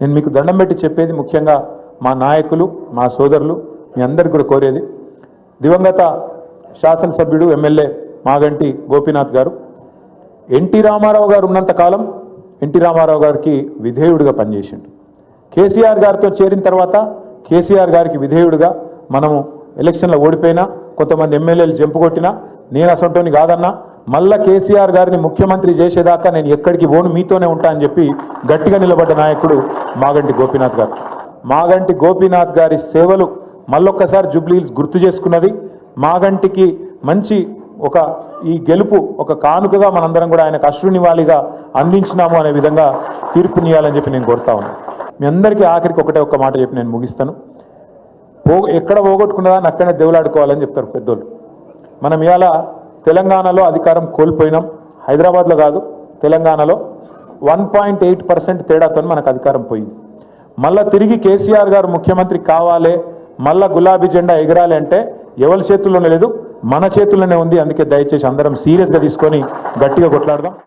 నేను మీకు దండం పెట్టి చెప్పేది ముఖ్యంగా మా నాయకులు, మా సోదరులు, మీ అందరికీ కూడా కోరేది, దివంగత శాసనసభ్యుడు ఎమ్మెల్యే మాగంటి గోపీనాథ్ గారు ఎన్టీ రామారావు గారు ఉన్నంత కాలం ఎన్టీ రామారావు గారికి విధేయుడిగా పనిచేసిండు. కేసీఆర్ గారితో చేరిన తర్వాత కేసీఆర్ గారికి విధేయుడిగా మనము ఎలక్షన్లో ఓడిపోయినా, కొంతమంది ఎమ్మెల్యేలు జంపుకొట్టినా, నేను అసంటోని కాదన్నా, మళ్ళా కేసీఆర్ గారిని ముఖ్యమంత్రి చేసేదాకా నేను ఎక్కడికి పోను, మీతోనే ఉంటా అని చెప్పి గట్టిగా నిలబడ్డ నాయకుడు మాగంటి గోపీనాథ్ గారు. మాగంటి గోపీనాథ్ గారి సేవలు మళ్ళొక్కసారి జూబ్లీ హిల్స్ గుర్తు చేసుకున్నది. మాగంటికి మంచి ఒక ఈ గెలుపు ఒక కానుకగా మనందరం కూడా ఆయనకు అశ్రునివాళిగా అందించినాము అనే విధంగా తీర్పునియాలని చెప్పి నేను కోరుతా ఉన్నాను. మీ అందరికీ ఆఖరికి ఒక్క మాట చెప్పి నేను ముగిస్తాను. ఎక్కడ పోగొట్టుకున్నదాన్ని అక్కడనే దేవులాడుకోవాలని చెప్తారు పెద్దోళ్ళు. మనం ఇవాళ తెలంగాణలో అధికారం కోల్పోయినాం. హైదరాబాద్లో కాదు, తెలంగాణలో 1.8% తేడాతో మనకు అధికారం పోయింది. మళ్ళా తిరిగి కేసీఆర్ గారు ముఖ్యమంత్రి కావాలి, మళ్ళా గులాబీ జెండా ఎగరాలి అంటే ఎవరి చేతుల్లోనే లేదు, మన చేతుల్లోనే ఉంది. అందుకే దయచేసి అందరం సీరియస్గా తీసుకొని గట్టిగా కొట్లాడదాం.